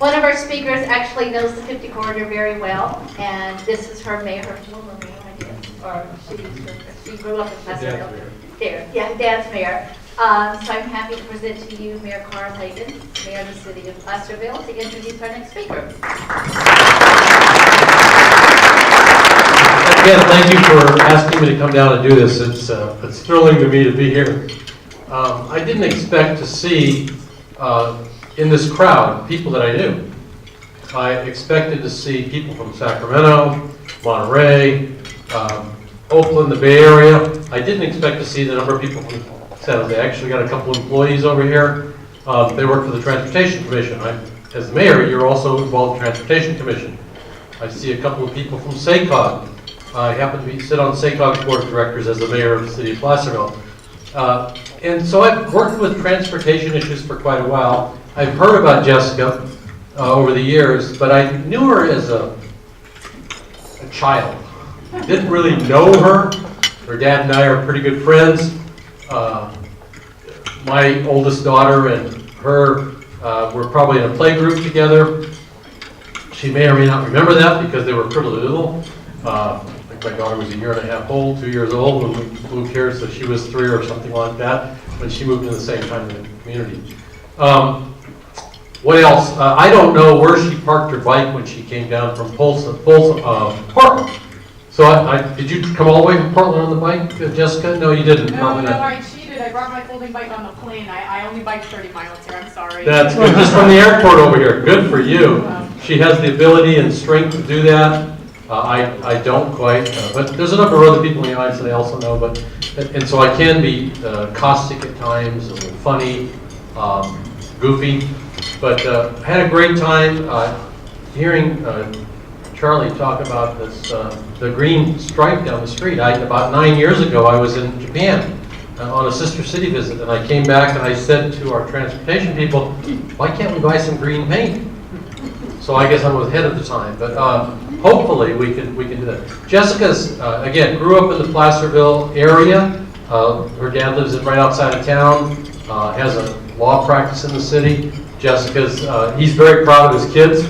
One of our speakers actually knows the 50 corridor very well, and this is her mayor, her former mayor, I guess, or she grew up in Placerville. There, yeah, dad's mayor. So I'm happy to present to you Mayor Carl Hagan, Mayor of the City of Placerville, to introduce our next speaker. Again, thank you for asking me to come down and do this. It's thrilling to me to be here. I didn't expect to see in this crowd people that I knew. I expected to see people from Sacramento, Monterey, Oakland, the Bay Area. I didn't expect to see the number of people from San Jose. I actually got a couple employees over here. They work for the Transportation Commission. As the mayor, you're also involved in the Transportation Commission. I see a couple of people from SACOG. I happen to sit on SACOG's board of directors as the mayor of the city of Placerville. And so I've worked with transportation issues for quite a while. I've heard about Jessica over the years, but I knew her as a child. Didn't really know her. Her dad and I are pretty good friends. My oldest daughter and her were probably in a play group together. She may or may not remember that because they were pretty little. I think my daughter was a year and a half old, 2 years old when we moved here, so she was 3 or something like that when she moved in the same time in the community. What else? I don't know where she parked her bike when she came down from Portland. So did you come all the way from Portland on the bike, Jessica? No, you didn't. No, I cheated. I brought my folding bike on the plane. I only biked 30 miles here. I'm sorry. That's good. Just from the airport over here. Good for you. She has the ability and strength to do that. I don't quite, but there's a number of other people in the audience that I also know. And so I can be caustic at times, a little funny, goofy. But I had a great time hearing Charlie talk about this, the green stripe down the street. About 9 years ago, I was in Japan on a sister city visit, and I came back and I said to our transportation people, why can't we buy some green paint? So I guess I was ahead of the time, but hopefully we can do that. Jessica's, again, grew up in the Placerville area. Her dad lives right outside of town, has a law practice in the city. Jessica's, he's very proud of his kids.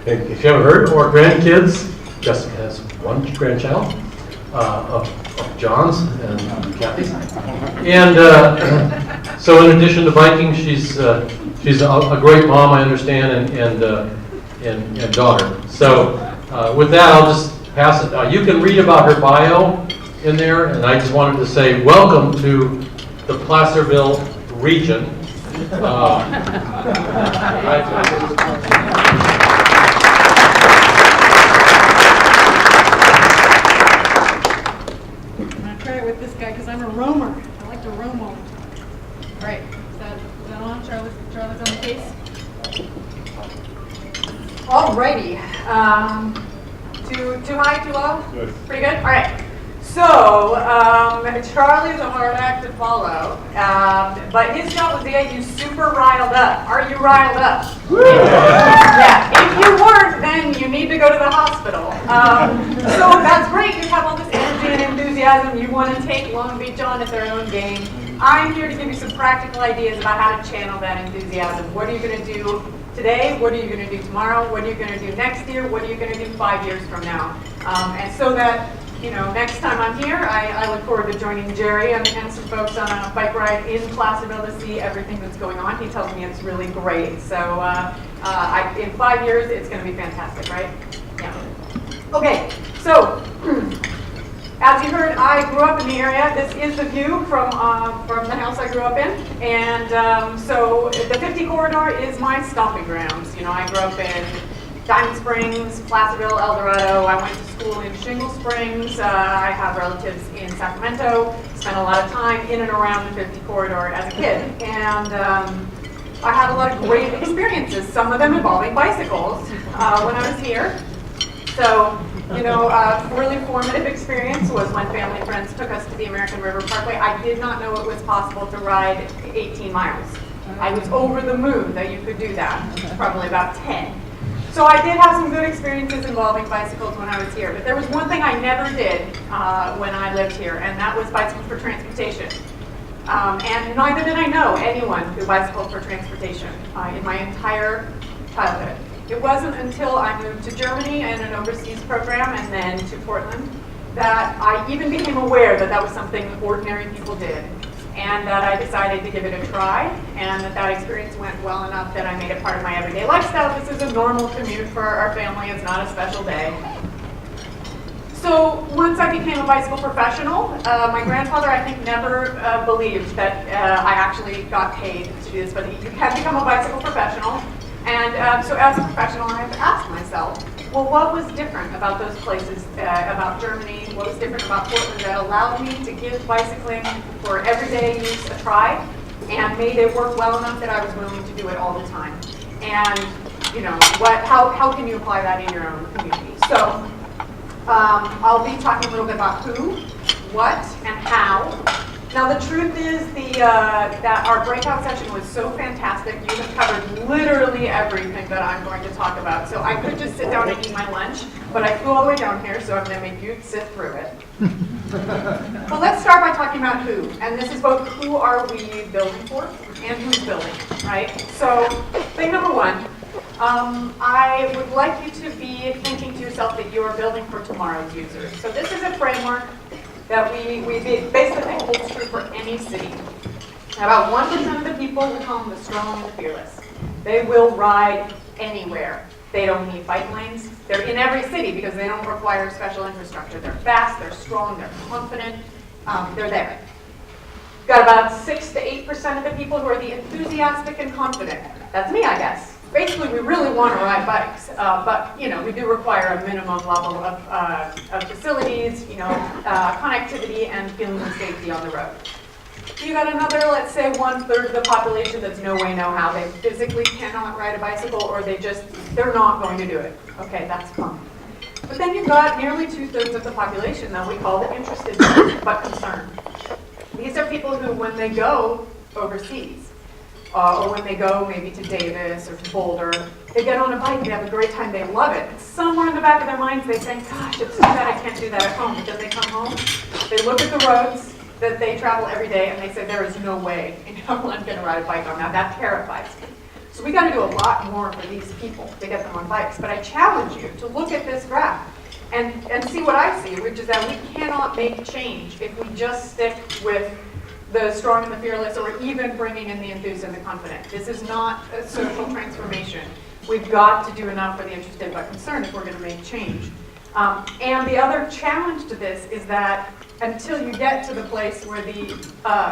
If you haven't heard, or grandkids, Jessica has one grandchild of John's and Kathy's. And so in addition to biking, she's a great mom, I understand, and daughter. So with that, I'll just pass it. You can read about her bio in there, and I just wanted to say welcome to the Placerville region. With this guy because I'm a roamer. I like to roam on. All right, is that on? Charlie's on the case. Alrighty. Too high, too low? Good. Pretty good? All right. So, Charlie's a hard act to follow, but his job was to get you super riled up. Are you riled up? Yeah. If you weren't, then you need to go to the hospital. So that's great. You have all this energy and enthusiasm. You want to take Long Beach on at their own game. I'm here to give you some practical ideas about how to channel that enthusiasm. What are you going to do today? What are you going to do tomorrow? What are you going to do next year? What are you going to do 5 years from now? And so that next time I'm here, I look forward to joining Jerry and some folks on a bike ride in Placerville to see everything that's going on. He tells me it's really great. So in 5 years, it's going to be fantastic, right? Yeah. Okay, so as you heard, I grew up in the area. This is the view from the house I grew up in. And so the 50 corridor is my stomping grounds. I grew up in Diamond Springs, Placerville, El Dorado. I went to school in Shingle Springs. I have relatives in Sacramento. Spent a lot of time in and around the 50 corridor as a kid. And I had a lot of great experiences, some of them involving bicycles when I was here. So, a really formative experience was when family and friends took us to the American River Parkway. I did not know it was possible to ride 18 miles. I was over the moon that you could do that, probably about 10. So I did have some good experiences involving bicycles when I was here, but there was one thing I never did when I lived here, and that was bicycles for transportation. And neither did I know anyone who bicycled for transportation in my entire childhood. It wasn't until I moved to Germany in an overseas program and then to Portland that I even became aware that that was something ordinary people did, and that I decided to give it a try, and that experience went well enough that I made it part of my everyday lifestyle. This is a normal commute for our family. It's not a special day. So once I became a bicycle professional, my grandfather, I think, never believed that I actually got paid to do this, but you can become a bicycle professional. And so as a professional, I had to ask myself, well, what was different about those places, about Germany, what was different about Portland that allowed me to give bicycling for everyday use a try and made it work well enough that I was willing to do it all the time? And, you know, how can you apply that in your own community? So I'll be talking a little bit about who, what, and how. Now the truth is that our breakout session was so fantastic. You have covered literally everything that I'm going to talk about. So I could just sit down and eat my lunch, but I flew all the way down here, so I'm going to make you sit through it. But let's start by talking about who. And this is both who are we building for and who's building, right? So thing number one, I would like you to be thinking to yourself that you are building for tomorrow's users. So this is a framework that we basically think holds true for any city. About 1% of the people, we call them the strong and the fearless. They will ride anywhere. They don't need bike lanes. They're in every city because they don't require special infrastructure. They're fast, they're strong, they're confident, they're there. Got about 6 to 8% of the people who are the enthusiastic and confident. That's me, I guess. Basically, we really want to ride bikes, but you know, we do require a minimum level of facilities, you know, connectivity, and feeling of safety on the road. You got another, let's say, 1/3 of the population that's no way, no how. They physically cannot ride a bicycle, or they're not going to do it. Okay, that's fine. But then you've got nearly 2/3 of the population that we call the interested but concerned. These are people who, when they go overseas, or when they go maybe to Davis or to Boulder, they get on a bike, they have a great time, they love it. Somewhere in the back of their minds they think, gosh, it's too bad I can't do that at home. But then they come home, they look at the roads that they travel every day, and they say, there is no way I'm going to ride a bike on that. That terrifies me. So we got to do a lot more for these people to get them on bikes. But I challenge you to look at this graph and see what I see, which is that we cannot make change if we just stick with the strong and the fearless, or even bringing in the enthused and the confident. This is not a social transformation. We've got to do enough for the interested but concerned if we're going to make change. And the other challenge to this is that until you get to the place where the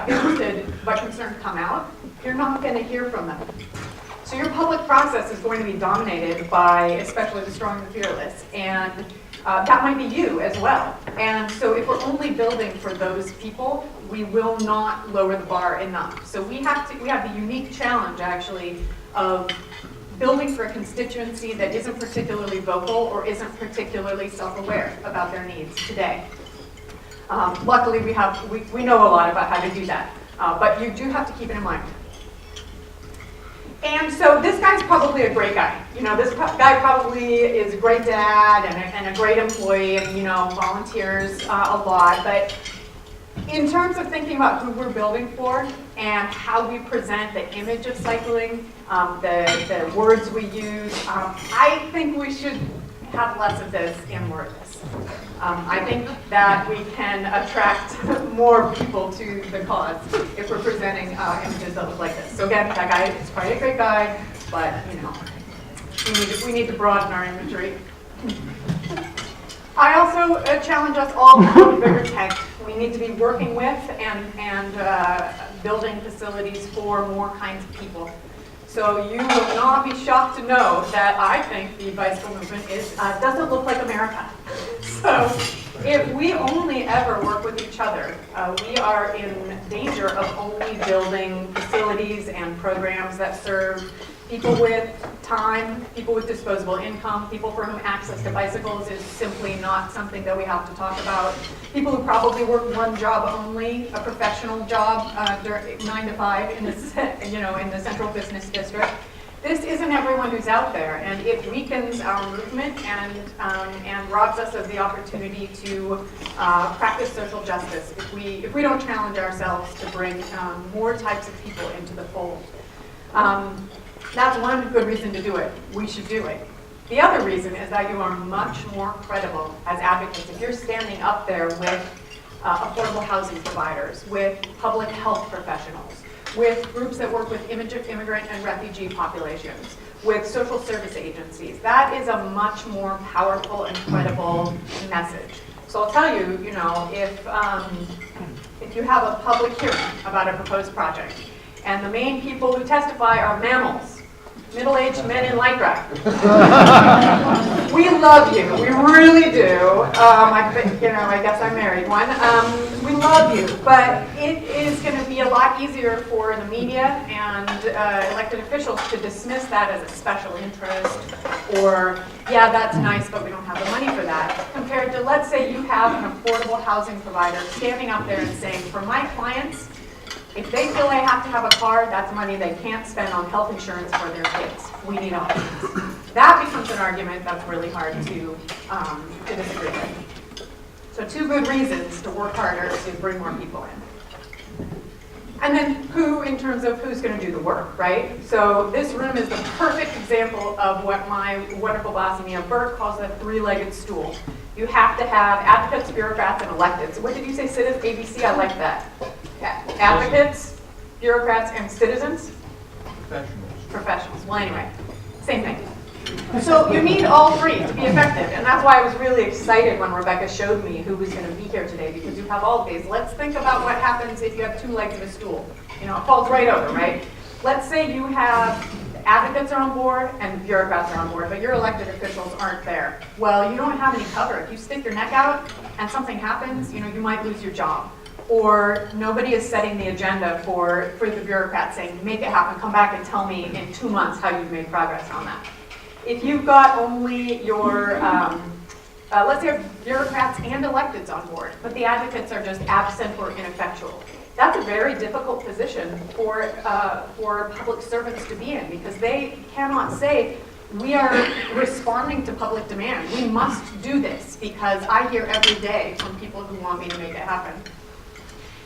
interested but concerned come out, you're not going to hear from them. So your public process is going to be dominated by especially the strong and the fearless, and that might be you as well. And so if we're only building for those people, we will not lower the bar enough. So we have the unique challenge, actually, of building for a constituency that isn't particularly vocal or isn't particularly self-aware about their needs today. Luckily, we know a lot about how to do that, but you do have to keep it in mind. And so this guy's probably a great guy. You know, this guy probably is a great dad and a great employee, and you know, volunteers a lot. But in terms of thinking about who we're building for and how we present the image of cycling, the words we use, I think we should have less of this and more of this. I think that we can attract more people to the cause if we're presenting images that look like this. So again, that guy is probably a great guy, but you know, we need to broaden our imagery. I also challenge us all to build a bigger tent. We need to be working with and building facilities for more kinds of people. So you will not be shocked to know that I think the bicycle movement doesn't look like America. So if we only ever work with each other, we are in danger of only building facilities and programs that serve people with time, people with disposable income, people for whom access to bicycles is simply not something that we have to talk about, people who probably work one job only, a professional job, 9 to 5 in the central business district. This isn't everyone who's out there, and it weakens our movement and robs us of the opportunity to practice social justice if we don't challenge ourselves to bring more types of people into the fold. That's one good reason to do it. We should do it. The other reason is that you are much more credible as advocates if you're standing up there with affordable housing providers, with public health professionals, with groups that work with immigrant and refugee populations, with social service agencies. That is a much more powerful and credible message. So I'll tell you, if you have a public hearing about a proposed project, and the main people who testify are mammals, middle-aged men in lycra. We love you, we really do. I guess I married one. We love you, but it is going to be a lot easier for the media and elected officials to dismiss that as a special interest, or, yeah, that's nice, but we don't have the money for that, compared to, let's say you have an affordable housing provider standing up there and saying, for my clients, if they feel they have to have a car, that's money they can't spend on health insurance for their kids. We need options. That becomes an argument that's really hard to disagree with. So 2 good reasons to work harder to bring more people in. And then who, in terms of who's going to do the work, right? So this room is the perfect example of what my wonderful boss, Mia Burke, calls a 3-legged stool. You have to have advocates, bureaucrats, and electeds. What did you say, citizens? ABC, I like that. Advocates, bureaucrats, and citizens? Professionals. Well, anyway, same thing. So you need all 3 to be effective, and that's why I was really excited when Rebecca showed me who was going to be here today, because you have all of these. Let's think about what happens if you have 2 legs of a stool. It falls right over, right? Let's say you have advocates are on board and bureaucrats are on board, but your elected officials aren't there. Well, you don't have any cover. If you stick your neck out and something happens, you might lose your job. Or nobody is setting the agenda for the bureaucrats saying, make it happen, come back and tell me in 2 months how you've made progress on that. If you've got only your, let's say you have bureaucrats and electeds on board, but the advocates are just absent or ineffectual, that's a very difficult position for public servants to be in, because they cannot say, we are responding to public demand. We must do this because I hear every day from people who want me to make it happen.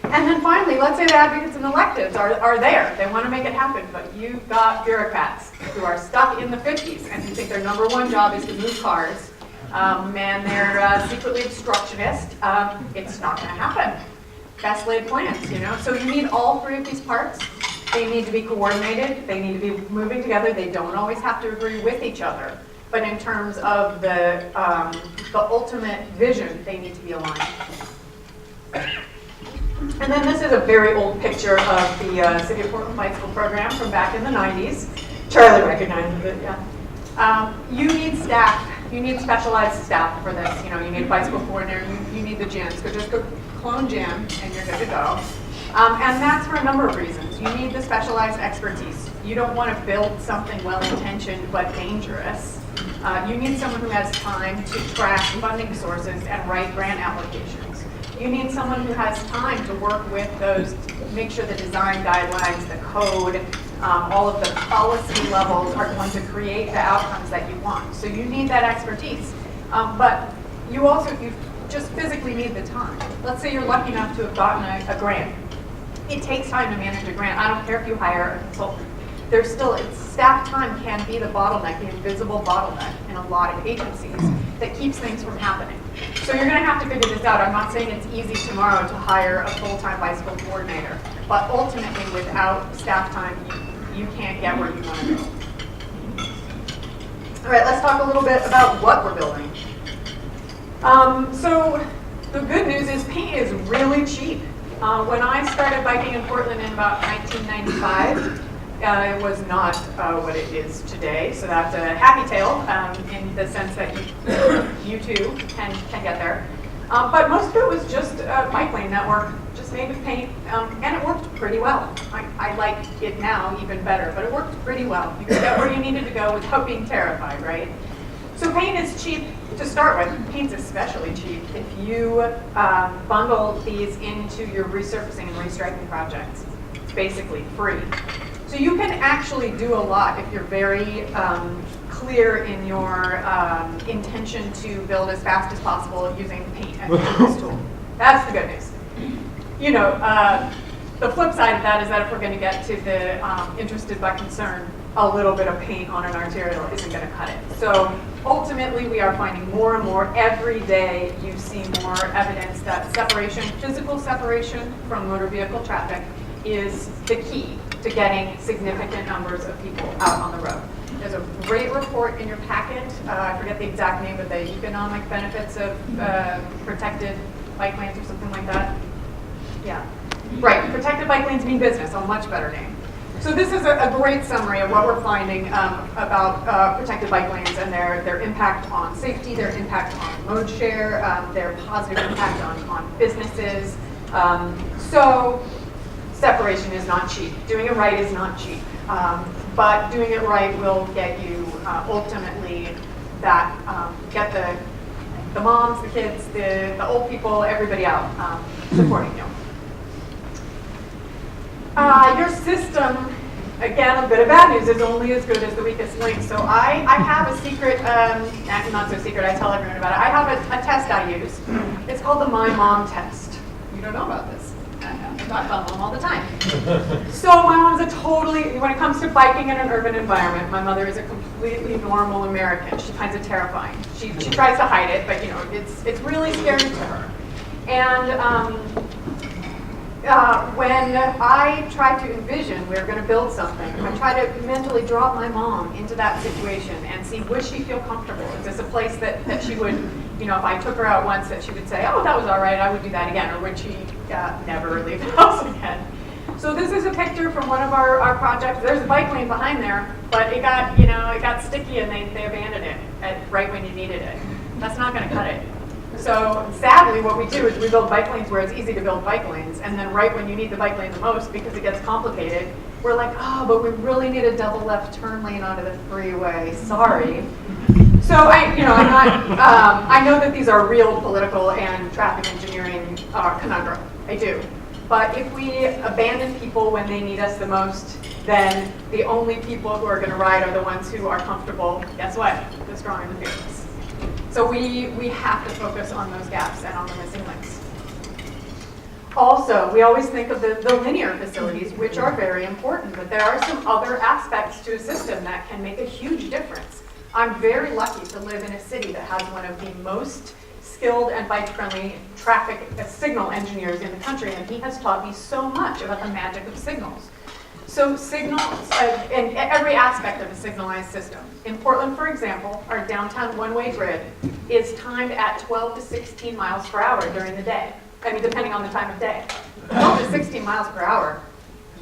And then finally, let's say the advocates and electeds are there. They want to make it happen, but you've got bureaucrats who are stuck in the 50s and who think their number 1 job is to move cars, and they're secretly obstructionist. It's not going to happen. Best laid plans, So you need all 3 of these parts. They need to be coordinated. They need to be moving together. They don't always have to agree with each other. But in terms of the ultimate vision, they need to be aligned. And then this is a very old picture of the City of Portland Bike School program from back in the 90s. Charlie recognizes it, yeah. You need staff. You need specialized staff for this. You need a bicycle coordinator. You need the gym. So just go clone gym and you're good to go. And that's for a number of reasons. You need the specialized expertise. You don't want to build something well-intentioned but dangerous. You need someone who has time to track funding sources and write grant applications. You need someone who has time to work with those, make sure the design guidelines, the code, all of the policy levels are going to create the outcomes that you want. So you need that expertise. But you just physically need the time. Let's say you're lucky enough to have gotten a grant. It takes time to manage a grant. I don't care if you hire a consultant. Staff time can be the bottleneck, the invisible bottleneck in a lot of agencies that keeps things from happening. So you're going to have to figure this out. I'm not saying it's easy tomorrow to hire a full-time bicycle coordinator, but ultimately without staff time, you can't get where you want to go. All right, let's talk a little bit about what we're building. So the good news is paint is really cheap. When I started biking in Portland in about 1995, it was not what it is today, so that's a happy tale in the sense that you too can get there. But most of it was just a bike lane network, just made with paint, and it worked pretty well. I like it now even better, but it worked pretty well. You could get where you needed to go without being terrified, right? So paint is cheap to start with. Paint's especially cheap if you bundle these into your resurfacing and restriping projects. It's basically free. So you can actually do a lot if you're very clear in your intention to build as fast as possible using paint as a business tool. That's the good news. The flip side of that is that if we're going to get to the interested but concerned a little bit of paint on an arterial isn't going to cut it. So ultimately, we are finding more and more every day. You see more evidence that separation, physical separation from motor vehicle traffic, is the key to getting significant numbers of people out on the road. There's a great report in your packet. I forget the exact name, but the economic benefits of protected bike lanes or something like that. Yeah, right. Protected bike lanes mean business. A much better name. So this is a great summary of what we're finding about protected bike lanes and their impact on safety, their impact on mode share, their positive impact on businesses. So separation is not cheap. Doing it right is not cheap. But doing it right will get you ultimately that get the moms, the kids, the old people, everybody out supporting you. Your system, again, a bit of bad news, is only as good as the weakest link. So I have a secret, not so secret, I tell everyone about it. I have a test I use. It's called the My Mom test. You don't know about this. I talk about mom all the time. So my mom's a totally, when it comes to biking in an urban environment, my mother is a completely normal American. She finds it terrifying. She tries to hide it, but it's really scary to her. And when I try to envision we're going to build something, I try to mentally drop my mom into that situation and see, would she feel comfortable? Is this a place that she would, if I took her out once, that she would say, oh, that was all right, I would do that again, or would she never leave the house again? So this is a picture from one of our projects. There's a bike lane behind there, but it got sticky and they abandoned it right when you needed it. That's not going to cut it. So sadly, what we do is we build bike lanes where it's easy to build bike lanes, and then right when you need the bike lane the most, because it gets complicated, we're like, oh, but we really need a double left turn lane onto the freeway. Sorry. So I know that these are real political and traffic engineering conundrum. I do. But if we abandon people when they need us the most, then the only people who are going to ride are the ones who are comfortable. Guess what? The strong and the fearless. So we have to focus on those gaps and on the missing links. Also, we always think of the linear facilities, which are very important, but there are some other aspects to a system that can make a huge difference. I'm very lucky to live in a city that has one of the most skilled and bike-friendly traffic signal engineers in the country, and he has taught me so much about the magic of signals. So signals, in every aspect of a signalized system. In Portland, for example, our downtown one-way grid is timed at 12 to 16 miles per hour during the day. I mean, depending on the time of day. 12 to 16 miles per hour,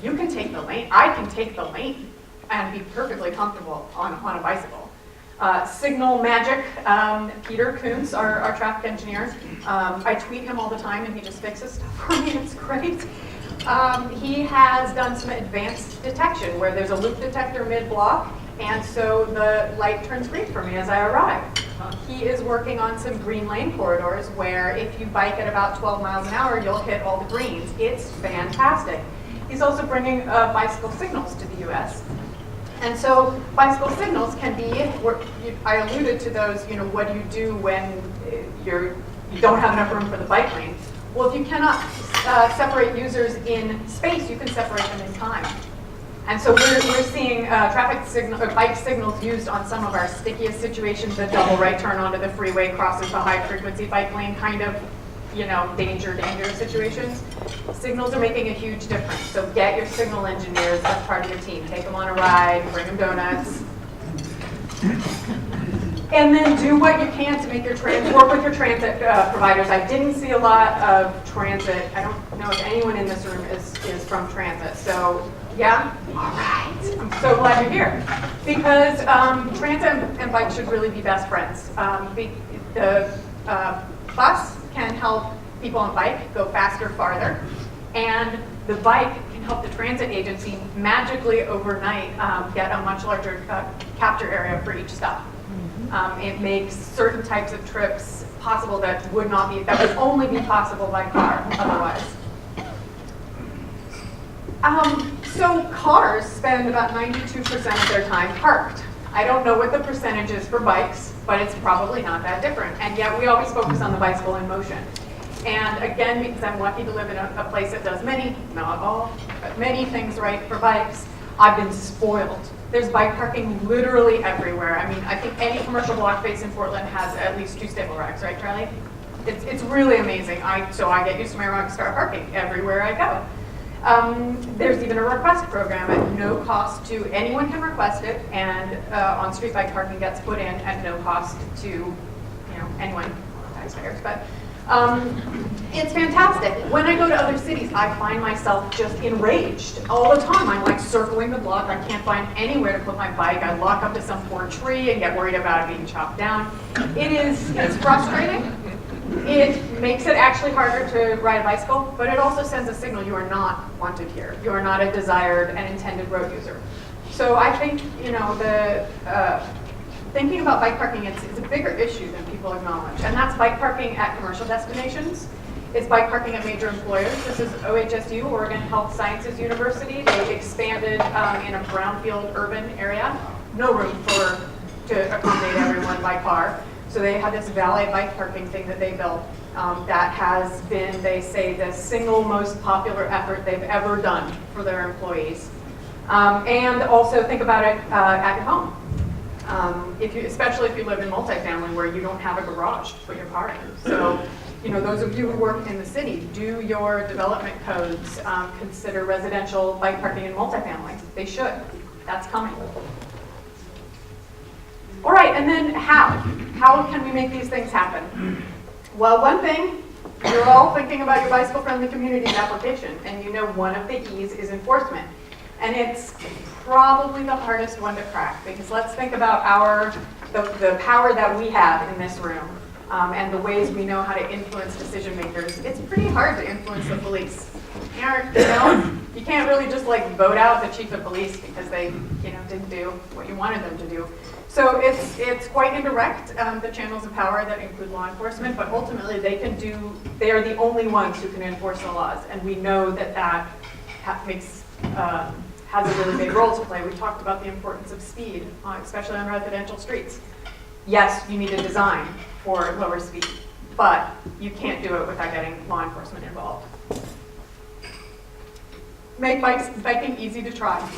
you can take the lane. I can take the lane and be perfectly comfortable on a bicycle. Signal magic, Peter Kuntz, our traffic engineer, I tweet him all the time and he just fixes stuff for me. It's great. He has done some advanced detection where there's a loop detector mid-block, and so the light turns green for me as I arrive. He is working on some green lane corridors where if you bike at about 12 miles an hour, you'll hit all the greens. It's fantastic. He's also bringing bicycle signals to the US. And so bicycle signals can be, I alluded to those, what do you do when you don't have enough room for the bike lane? Well, if you cannot separate users in space, you can separate them in time. And so we're seeing traffic signal or bike signals used on some of our stickiest situations. The double right turn onto the freeway crosses the high frequency bike lane kind of, danger situations. Signals are making a huge difference. So get your signal engineers as part of your team. Take them on a ride, bring them donuts. And then do what you can to make work with your transit providers. I didn't see a lot of transit. I don't know if anyone in this room is from transit. So yeah, all right. I'm so glad you're here. Because transit and bike should really be best friends. The bus can help people on bike go faster, farther. And the bike can help the transit agency magically overnight get a much larger capture area for each stop. It makes certain types of trips possible that would only be possible by car otherwise. So cars spend about 92% of their time parked. I don't know what the percentage is for bikes, but it's probably not that different. And yet we always focus on the bicycle in motion. And again, because I'm lucky to live in a place that does many, not all, but many things right for bikes, I've been spoiled There's bike parking literally everywhere. I mean, I think any commercial block face in Portland has at least 2 stable racks, right, Charlie? It's really amazing. So I get used to my rockstar parking everywhere I go. There's even a request program at no cost to anyone can request it, and on-street bike parking gets put in at no cost to anyone, taxpayers. But it's fantastic. When I go to other cities, I find myself just enraged all the time. I'm like circling the block. I can't find anywhere to put my bike. I lock up to some poor tree and get worried about it being chopped down. It's frustrating. It makes it actually harder to ride a bicycle, but it also sends a signal you are not wanted here. You are not a desired and intended road user. So I think, thinking about bike parking, it's a bigger issue than people acknowledge. And that's bike parking at commercial destinations. It's bike parking at major employers. This is OHSU, Oregon Health Sciences University. They expanded in a brownfield urban area. No room to accommodate everyone by car. So they had this valet bike parking thing that they built that has been, they say, the single most popular effort they've ever done for their employees. And also think about it at your home. Especially if you live in multifamily where you don't have a garage to put your car in. So, those of you who work in the city, do your development codes consider residential bike parking in multifamily? They should. That's coming. All right, and then how? How can we make these things happen? Well, one thing, you're all thinking about your bicycle-friendly communities application, and one of the E's is enforcement. And it's probably the hardest one to crack, because let's think about the power that we have in this room and the ways we know how to influence decision makers. It's pretty hard to influence the police. You can't really just vote out the chief of police because they didn't do what you wanted them to do. So it's quite indirect, the channels of power that include law enforcement, but ultimately they are the only ones who can enforce the laws, and we know that has a really big role to play. We talked about the importance of speed, especially on residential streets. Yes, you need a design for lower speed, but you can't do it without getting law enforcement involved. Make biking easy to try.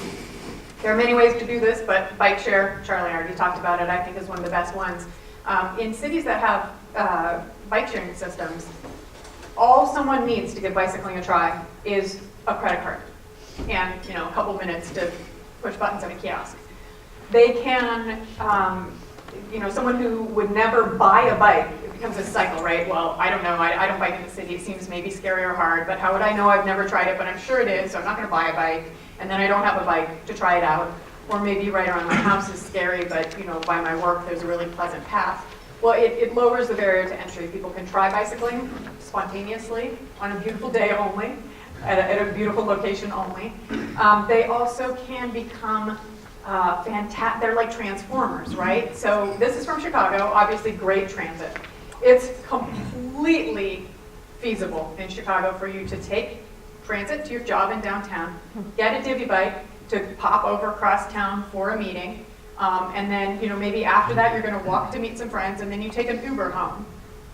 There are many ways to do this, but bike share, Charlie already talked about it, I think is one of the best ones. In cities that have bike sharing systems, all someone needs to give bicycling a try is a credit card and a couple minutes to push buttons at a kiosk. They can, someone who would never buy a bike, it becomes a cycle, right? Well, I don't know, I don't bike in the city, it seems maybe scary or hard, but how would I know? I've never tried it, but I'm sure it is, so I'm not gonna buy a bike, and then I don't have a bike to try it out. Or maybe right around my house is scary, but by my work there's a really pleasant path. Well, it lowers the barrier to entry. People can try bicycling spontaneously on a beautiful day only, at a beautiful location only. They also can become fantastic. They're like transformers, right? So this is from Chicago, obviously great transit. It's completely feasible in Chicago for you to take transit to your job in downtown, get a divvy bike to pop over across town for a meeting, and then maybe after that you're going to walk to meet some friends, and then you take an Uber home.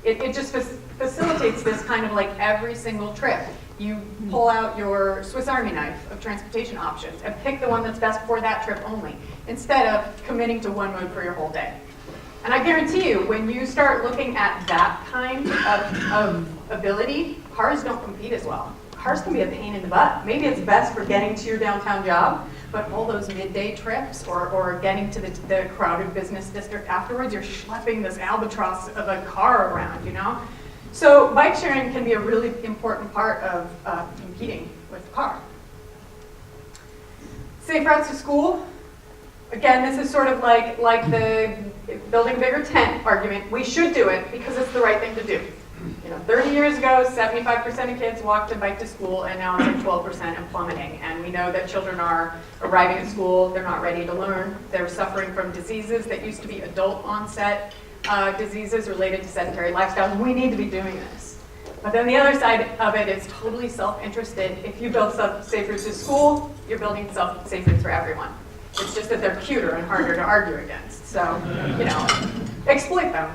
It just facilitates this kind of every single trip. You pull out your Swiss Army knife of transportation options and pick the one that's best for that trip only, instead of committing to one mode for your whole day. And I guarantee you, when you start looking at that kind of ability, cars don't compete as well. Cars can be a pain in the butt. Maybe it's best for getting to your downtown job, but all those midday trips or getting to the crowded business district afterwards, you're schlepping this albatross of a car around, So bike sharing can be a really important part of competing with the car. Safe routes to school. Again, this is sort of like the building a bigger tent argument. We should do it because it's the right thing to do. 30 years ago, 75% of kids walked and biked to school, and now it's 12% and plummeting. And we know that children are arriving at school, they're not ready to learn. They're suffering from diseases that used to be adult onset diseases related to sedentary lifestyles. We need to be doing this. But then the other side of it is totally self-interested. If you build safe routes to school, you're building safe routes for everyone. It's just that they're cuter and harder to argue against. So, exploit them.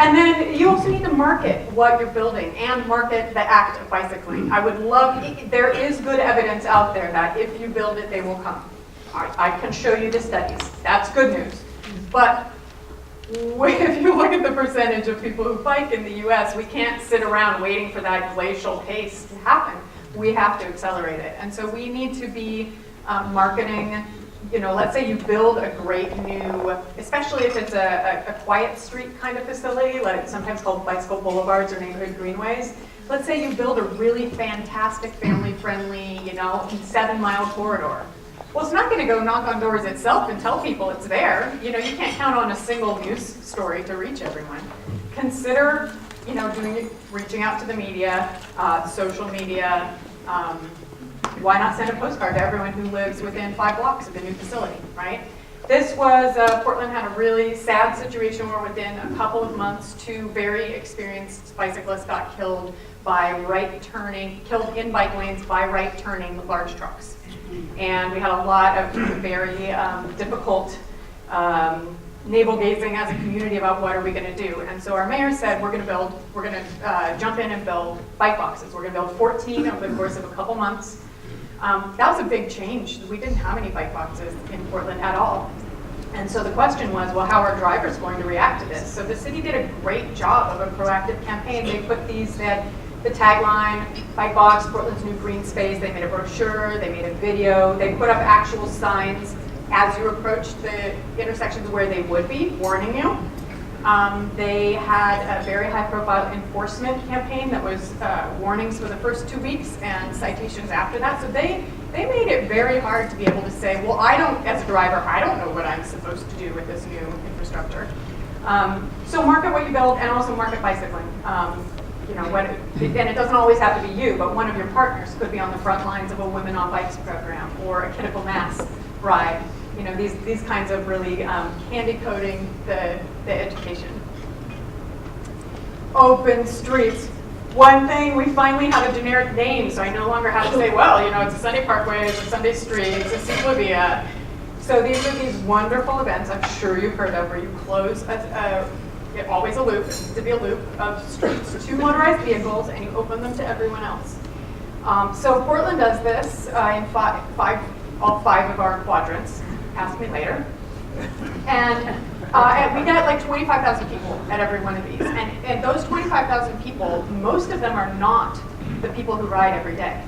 And then you also need to market what you're building and market the act of bicycling. I would love, there is good evidence out there that if you build it, they will come. I can show you the studies. That's good news. But if you look at the percentage of people who bike in the US, we can't sit around waiting for that glacial pace to happen. We have to accelerate it. And so we need to be marketing. Let's say you build a great new, especially if it's a quiet street kind of facility, like sometimes called bicycle boulevards or neighborhood greenways. Let's say you build a really fantastic, family-friendly, 7-mile corridor. Well, it's not going to go knock on doors itself and tell people it's there. You can't count on a single news story to reach everyone. Consider, reaching out to the media, social media. Why not send a postcard to everyone who lives within 5 blocks of the new facility, right? This was, Portland had a really sad situation where within a couple of months, 2 very experienced bicyclists got killed killed in bike lanes by right turning large trucks. And we had a lot of very difficult navel gazing as a community about what are we going to do. And so our mayor said we're going to jump in and build bike boxes. We're going to build 14 over the course of a couple months. That was a big change. We didn't have any bike boxes in Portland at all. And so the question was, well, how are drivers going to react to this? So the city did a great job of a proactive campaign. They put the tagline, bike box, Portland's new green space. They made a brochure, they made a video. They put up actual signs as you approached the intersections where they would be, warning you. They had a very high-profile enforcement campaign that was warnings for the first 2 weeks and citations after that. So they made it very hard to be able to say, well, as a driver, I don't know what I'm supposed to do with this new infrastructure. So market what you build and also market bicycling. And it doesn't always have to be you, but one of your partners could be on the front lines of a Women on Bikes program or a critical mass ride. These kinds of really candy coating the education. Open streets. One thing, we finally have a generic name, so I no longer have to say, well, it's a Sunday Parkway, it's a Sunday Street, it's a Cyclovia. So these are these wonderful events I'm sure you've heard of where you close always a loop, it needs to be a loop of streets to motorized vehicles, and you open them to everyone else. So Portland does this in all 5 of our quadrants. Ask me later. And we get like 25,000 people at every one of these. And those 25,000 people, most of them are not the people who ride every day.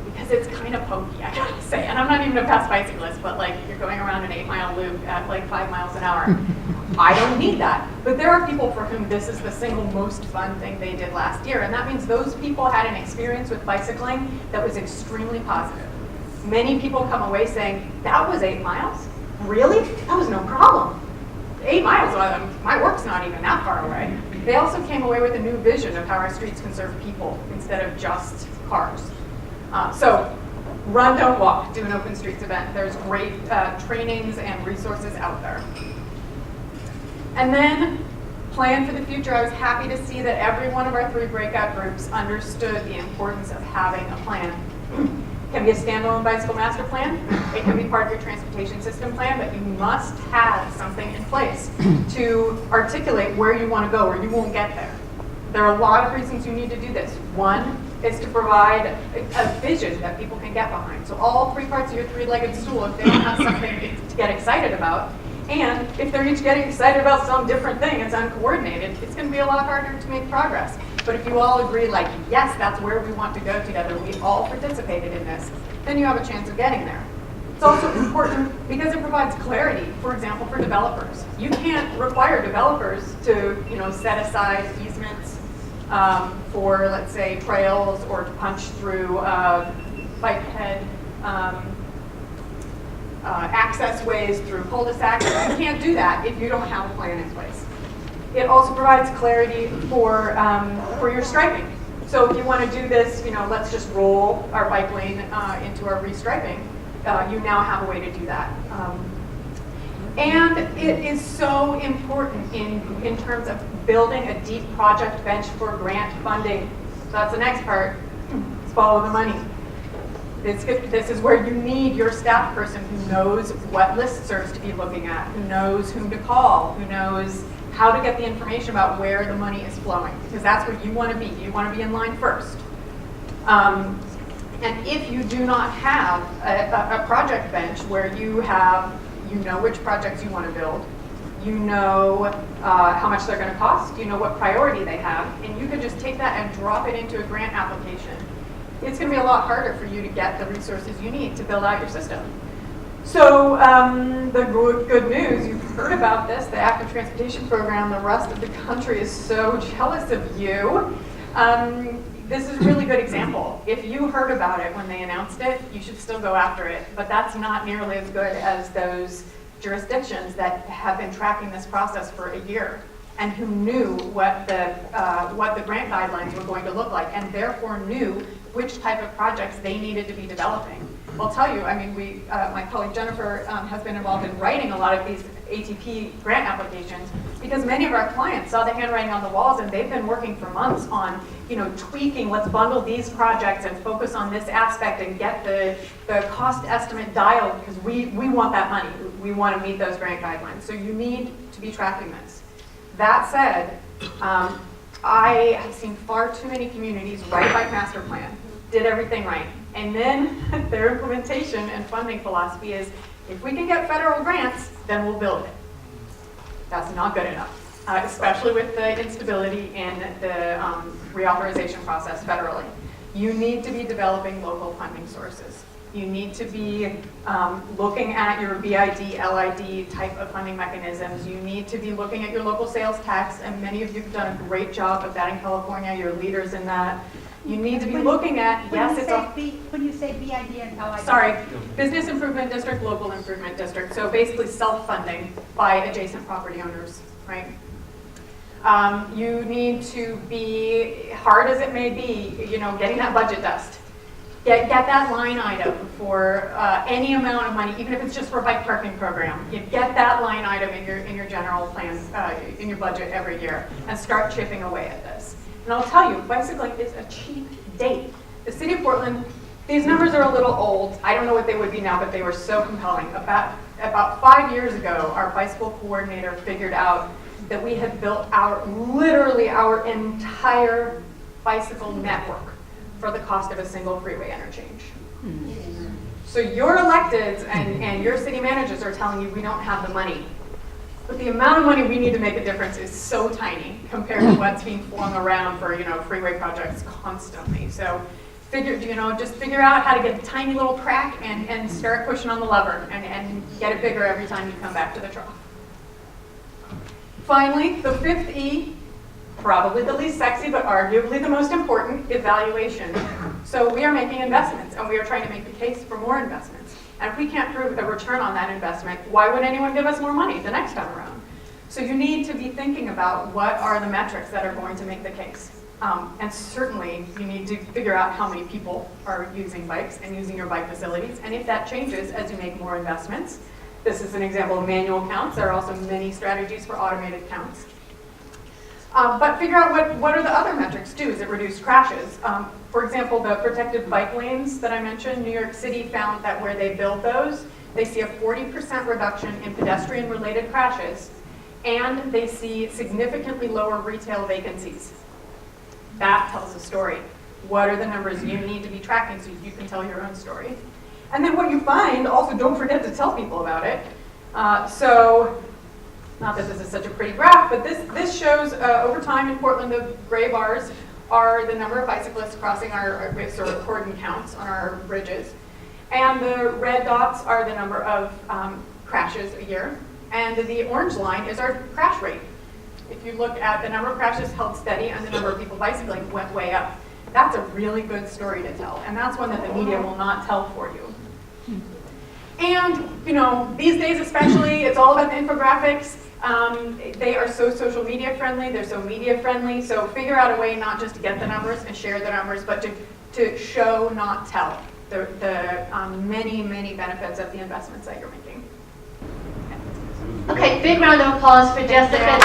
Because it's kind of pokey, I gotta say. And I'm not even a fast bicyclist, but like you're going around an 8-mile loop at like 5 miles an hour. I don't need that. But there are people for whom this is the single most fun thing they did last year. And that means those people had an experience with bicycling that was extremely positive. Many people come away saying, that was 8 miles? Really? That was no problem. 8 miles, my work's not even that far away. They also came away with a new vision of how our streets can serve people instead of just cars. So run, don't walk, do an open streets event. There's great trainings and resources out there. And then plan for the future. I was happy to see that every one of our 3 breakout groups understood the importance of having a plan. It can be a standalone bicycle master plan. It can be part of your transportation system plan, but you must have something in place to articulate where you want to go or you won't get there. There are a lot of reasons you need to do this. One is to provide a vision that people can get behind. So all 3 parts of your 3-legged stool, if they don't have something to get excited about, and if they're each getting excited about some different thing, it's uncoordinated, it's going to be a lot harder to make progress. But if you all agree, like, yes, that's where we want to go together, we all participated in this, then you have a chance of getting there. It's also important because it provides clarity, for example, for developers. You can't require developers to, set aside easements for, let's say, trails or to punch through bike head access ways through cul-de-sacs. You can't do that if you don't have a plan in place. It also provides clarity for your striping. So if you want to do this, let's just roll our bike lane into our restriping, you now have a way to do that. And it is so important in terms of building a deep project bench for grant funding. So that's the next part, is follow the money. This is where you need your staff person who knows what listservs to be looking at, who knows whom to call, who knows how to get the information about where the money is flowing, because that's where you want to be. You want to be in line first. And if you do not have a project bench where you know which projects you want to build, you know how much they're going to cost, you know what priority they have, and you can just take that and drop it into a grant application, it's going to be a lot harder for you to get the resources you need to build out your system. So the good news, you've heard about this, the Active Transportation Program, the rest of the country is so jealous of you. This is a really good example. If you heard about it when they announced it, you should still go after it, but that's not nearly as good as those jurisdictions that have been tracking this process for a year and who knew what the grant guidelines were going to look like and therefore knew which type of projects they needed to be developing. I'll tell you, I mean, my colleague Jennifer has been involved in writing a lot of these ATP grant applications because many of our clients saw the handwriting on the walls and they've been working for months on, tweaking, let's bundle these projects and focus on this aspect and get the cost estimate dialed because we want that money. We want to meet those grant guidelines. So you need to be tracking this. That said, I have seen far too many communities write a bike master plan, did everything right, and then their implementation and funding philosophy is, if we can get federal grants, then we'll build it. That's not good enough, especially with the instability in the reauthorization process federally. You need to be developing local funding sources. You need to be looking at your BID, LID type of funding mechanisms. You need to be looking at your local sales tax, and many of you have done a great job of that in California. You're leaders in that. You need to be looking at, when you say BID and LID. Sorry, Business Improvement District, Local Improvement District. So basically self-funding by adjacent property owners, right? You need to be, hard as it may be, getting that budget dust. Get that line item for any amount of money, even if it's just for a bike parking program. You get that line item in your general plan, in your budget every year, and start chipping away at this. And I'll tell you, bicycling is a cheap date. The city of Portland, these numbers are a little old. I don't know what they would be now, but they were so compelling. About 5 years ago, our bicycle coordinator figured out that we had built literally our entire bicycle network for the cost of a single freeway interchange. So your electeds and your city managers are telling you we don't have the money. But the amount of money we need to make a difference is so tiny compared to what's being flung around for freeway projects constantly. So just figure out how to get a tiny little crack and start pushing on the lever and get it bigger every time you come back to the trough. Finally, the fifth E, probably the least sexy, but arguably the most important, evaluation. So we are making investments, and we are trying to make the case for more investments. And if we can't prove a return on that investment, why would anyone give us more money the next time around? So you need to be thinking about what are the metrics that are going to make the case. And certainly, you need to figure out how many people are using bikes and using your bike facilities. And if that changes as you make more investments, this is an example of manual counts. There are also many strategies for automated counts. But figure out what are the other metrics too. Is it reduced crashes? For example, the protected bike lanes that I mentioned, New York City found that where they build those, they see a 40% reduction in pedestrian-related crashes, and they see significantly lower retail vacancies. That tells a story. What are the numbers you need to be tracking so you can tell your own story? And then what you find, also don't forget to tell people about it. Not that this is such a pretty graph, but this shows over time in Portland, the gray bars are the number of bicyclists crossing our sort of cordon counts on our bridges. And the red dots are the number of crashes a year. And the orange line is our crash rate. If you look at the number of crashes held steady and the number of people bicycling went way up. That's a really good story to tell. And that's one that the media will not tell for you. And, these days especially, it's all about the infographics. They are so social media friendly, they're so media friendly, so figure out a way not just to get the numbers and share the numbers, but to show, not tell, the many, many benefits of the investments that you're making. Okay, big round of applause for Jessica.